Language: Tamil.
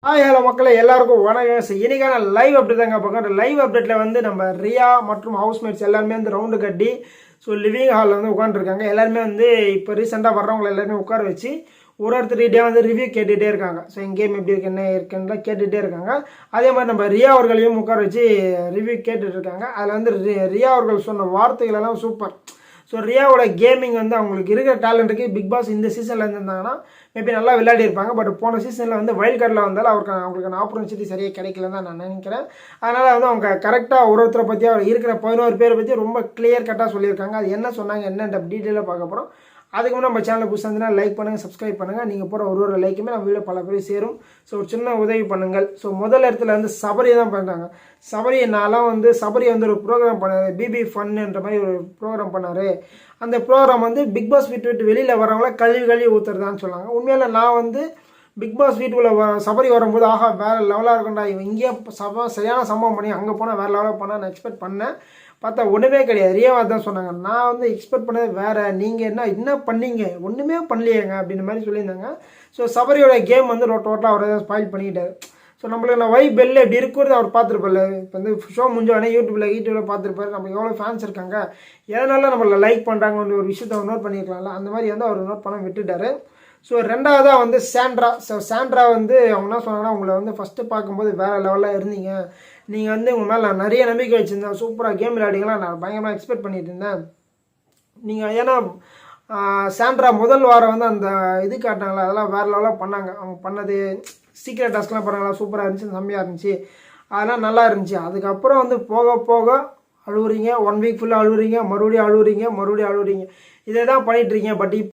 ஹலோ மக்களே எல்லாருக்கும் வணக்கம். இன்னைக்கான லைவ் அப்டேட் தாங்க பார்க்குறோம். லைவ் அப்டேட்டில் வந்து நம்ம ரியா மற்றும் ஹவுஸ்மேட்ஸ் எல்லாருமே வந்து ரவுண்டு கட்டி லிவிங் ஹாலில் வந்து உட்காந்துருக்காங்க. எல்லாருமே வந்து இப்போ ரீசெண்டாக வர்றவங்களை எல்லாருமே உட்கார வச்சு ஒருத்தருக்கிட்டே வந்து ரிவ்யூ கேட்டுகிட்டே இருக்காங்க. ஸோ என் கேம் எப்படி இருக்கு என்ன இருக்குன்னு கேட்டுகிட்டே இருக்காங்க. அதே மாதிரி நம்ம ரியா அவர்களையும் உட்கார வச்சு ரிவ்யூ கேட்டுட்டு இருக்காங்க. அதில் வந்து ரியா அவர்கள் சொன்ன வார்த்தைகள் எல்லாம் சூப்பர். ஸோ ரியாவோட கேமிங் வந்து அவங்களுக்கு இருக்கிற டேலண்ட்டுக்கு பிக் பாஸ் இந்த சீசனில் இருந்திருந்தாங்கன்னா மேபி நல்லா விளையாடி இருப்பாங்க. பட் போன சீசனில் வந்து வைல்ட் கார்டில் வந்தாலும் அவங்களுக்கு ஆப்பர்ச்சுனிட்டி சரியாக கிடைக்கல தான் நான் நினைக்கிறேன். அதனால் வந்து அவங்க கரெக்டாக ஒருத்தரை பற்றி அவர் இருக்கிற 11 பேரை பற்றி ரொம்ப கிளியர் கட்டாக சொல்லியிருக்காங்க. அது என்ன சொன்னாங்க என்னன்ற டீட்டெயிலாக பார்க்க போகிறோம். அதுக்கு முன்னாடி நம்ம சேனலை புதுசாக இருந்ததுன்னா லைக் பண்ணுங்கள், சப்ஸ்கிரைப் பண்ணுங்கள். நீங்கள் போகிற ஒரு லைக்குமே நம்ம வீடியோ பல பேர் சேரும். ஸோ ஒரு சின்ன உதவி பண்ணுங்கள். ஸோ முதல் இடத்துல வந்து சபரியை தான் பண்ணுறாங்க. சபரி வந்து ஒரு ப்ரோக்ராம் பண்ணார், பிபி ஃபன்ன்ற மாதிரி ஒரு ப்ரோக்ராம் பண்ணார். அந்த ப்ரோக்ராம் வந்து பிக் பாஸ் விட்டு வெளியில் வரவங்கள கழுவி ஊற்றுறதான்னு சொன்னாங்க. உண்மையில நான் வந்து பிக் பாஸ் வீட்டுக்குள்ளே சபரி வரும்போது ஆஹா வேறு லெவலாக இருக்கும்டா, இவன் இங்கேயே சரியான சம்பவம் பண்ணி அங்கே போனால் வேறு லெவலாக போனால் நான் எக்ஸ்பெக்ட் பண்ணேன். பார்த்தா ஒன்றுமே கிடையாது. ரியாவா தான் சொன்னாங்க. நான் வந்து எக்ஸ்பெக்ட் பண்ணது வேறு, நீங்கள் என்ன பண்ணீங்க, ஒன்றுமே பண்ணலையேங்க அப்படின்னு மாதிரி சொல்லியிருந்தாங்க. ஸோ சபரியோட கேம் வந்து டோட்டலாக அவர் தான் ஸ்பாயில் பண்ணிக்கிட்டார். ஸோ நம்மளுக்கு நான் வைப் பெல்ல எப்படி இருக்கிறது அவர் பார்த்துருப்பார்ல. இப்போ வந்து ஷோ முடிஞ்சோடனே யூடியூப்பில் பார்த்துருப்பாரு. நம்ம எவ்வளோ ஃபேன்ஸ் இருக்காங்க, எதனால நம்மளை லைக் பண்ணுறாங்கன்ற ஒரு விஷயத்த நோட் பண்ணியிருக்கலாம்ல. அந்த மாதிரி வந்து அவர் நோட் பண்ண விட்டுட்டார். ஸோ ரெண்டாவதாக வந்து சாண்ட்ரா வந்து அவங்க என்ன சொன்னாங்கன்னா, உங்களை வந்து ஃபஸ்ட்டு பார்க்கும்போது வேறு லெவலில் இருந்தீங்க, நீங்கள் வந்து உங்கள் மேலே நான் நிறைய நம்பிக்கை வச்சுருந்தேன், சூப்பராக கேம் விளையாடிங்களா, நான் பயங்கரமாக எக்ஸ்பெக்ட் பண்ணிட்டு இருந்தேன். நீங்கள் ஏன்னா சாண்ட்ரா முதல் வாரம் வந்து அந்த இது காட்டினாங்களா, அதெல்லாம் வேறு லெவலாக பண்ணாங்க. அவங்க பண்ணது சீக்ரெட் டாஸ்க்லாம் பண்ணாங்களா, சூப்பராக இருந்துச்சு, செம்மையாக இருந்துச்சு, அதெல்லாம் நல்லா இருந்துச்சு. அதுக்கப்புறம் வந்து போக போக அழுவுறீங்க, 1 வீக் ஃபுல்லாக அழுவுறீங்க, மறுபடியும் அழுவுறீங்க, இதே தான் பண்ணிகிட்ருக்கீங்க. பட்